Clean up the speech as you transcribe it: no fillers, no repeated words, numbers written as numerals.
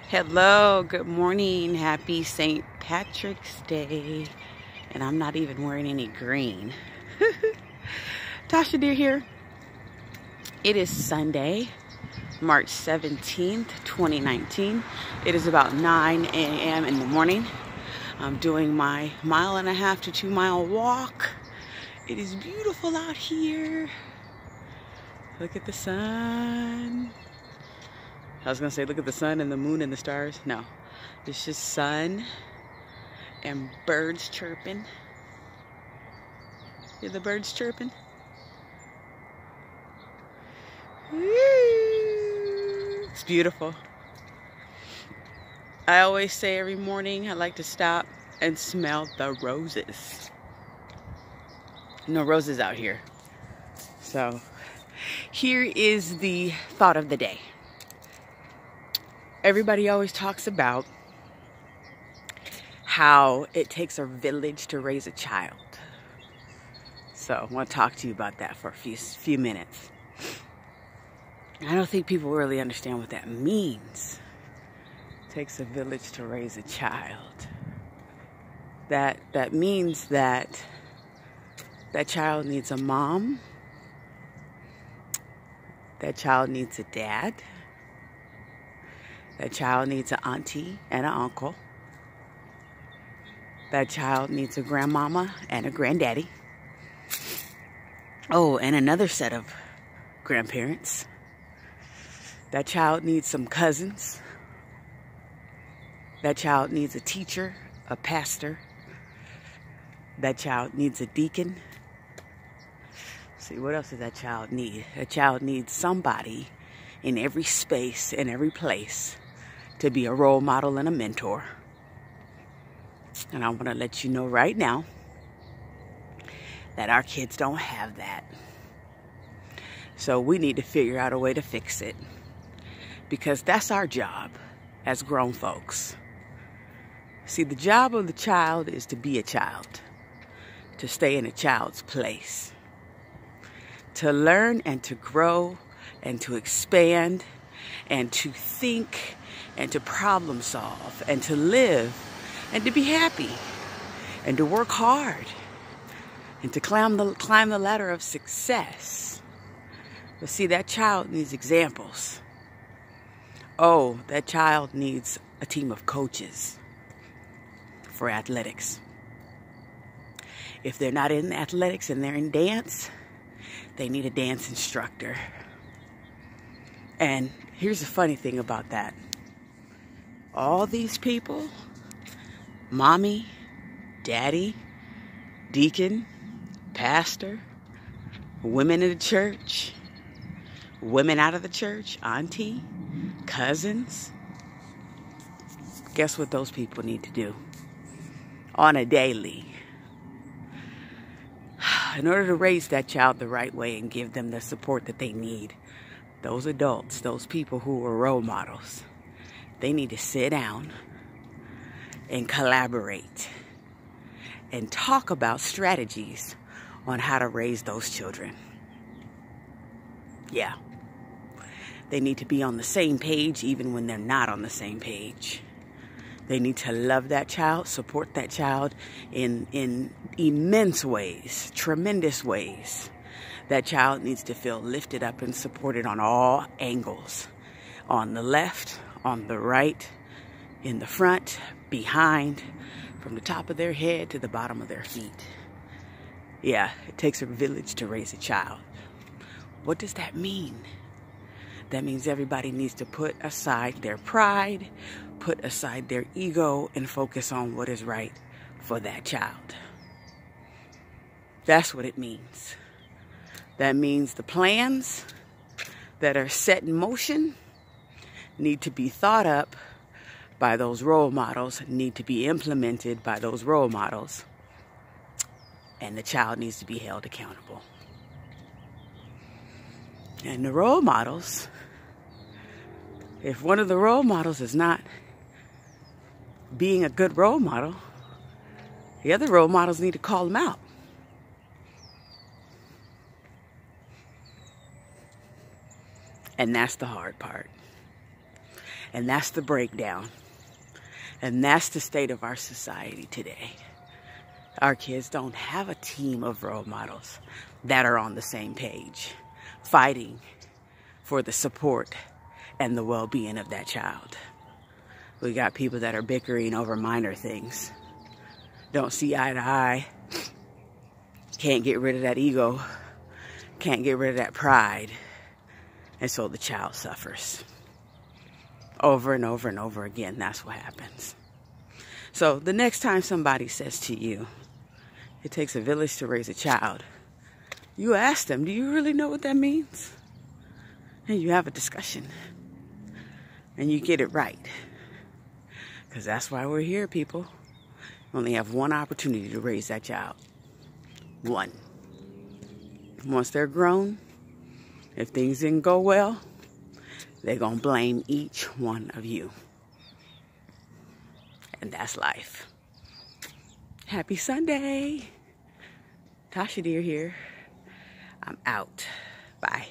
Hello, good morning. Happy St. Patrick's Day. And I'm not even wearing any green. Tasha Deer here. It is Sunday, March 17th, 2019. It is about 9 a.m. in the morning. I'm doing my 1.5 to 2 mile walk. It is beautiful out here. Look at the sun. I was gonna say, look at the sun and the moon and the stars. No, it's just sun and birds chirping. Hear the birds chirping? It's beautiful. I always say every morning I like to stop and smell the roses. No roses out here. So here is the thought of the day. Everybody always talks about how it takes a village to raise a child. So I want to talk to you about that for a few minutes. I don't think people really understand what that means. It takes a village to raise a child. That means that child needs a mom. That child needs a dad. That child needs an auntie and an uncle. That child needs a grandmama and a granddaddy. Oh, and another set of grandparents. That child needs some cousins. That child needs a teacher, a pastor. That child needs a deacon. See, what else does that child need? A child needs somebody in every space, in every place, to be a role model and a mentor. And I want to let you know right now that our kids don't have that. So we need to figure out a way to fix it, because that's our job as grown folks. See, the job of the child is to be a child, to stay in a child's place, to learn and to grow and to expand and to think and to problem solve and to live and to be happy and to work hard and to climb the ladder of success. But see, that child needs examples. Oh, that child needs a team of coaches for athletics. If they're not in athletics and they're in dance, they need a dance instructor. And here's the funny thing about that. All these people, mommy, daddy, deacon, pastor, women in the church, women out of the church, auntie, cousins. Guess what those people need to do on a daily? In order to raise that child the right way and give them the support that they need, those adults, those people who are role models, they need to sit down and collaborate and talk about strategies on how to raise those children. Yeah. They need to be on the same page even when they're not on the same page. They need to love that child, support that child in immense ways, tremendous ways. That child needs to feel lifted up and supported on all angles. On the left, on the right, in the front, behind, from the top of their head to the bottom of their feet. Yeah, it takes a village to raise a child. What does that mean? That means everybody needs to put aside their pride, put aside their ego, and focus on what is right for that child. That's what it means. That means the plans that are set in motion need to be thought up by those role models, need to be implemented by those role models, and the child needs to be held accountable. And the role models, if one of the role models is not being a good role model, the other role models need to call them out. And that's the hard part. And that's the breakdown. And that's the state of our society today. Our kids don't have a team of role models that are on the same page, fighting for the support and the well-being of that child. We got people that are bickering over minor things, don't see eye to eye, can't get rid of that ego, can't get rid of that pride, and so the child suffers. Over and over and over again, that's what happens. So the next time somebody says to you, it takes a village to raise a child, you ask them, do you really know what that means? And you have a discussion. And you get it right. Because that's why we're here, people. You only have one opportunity to raise that child. One. Once they're grown, if things didn't go well, they're going to blame each one of you. And that's life. Happy Sunday. Tasha Deer here. I'm out. Bye.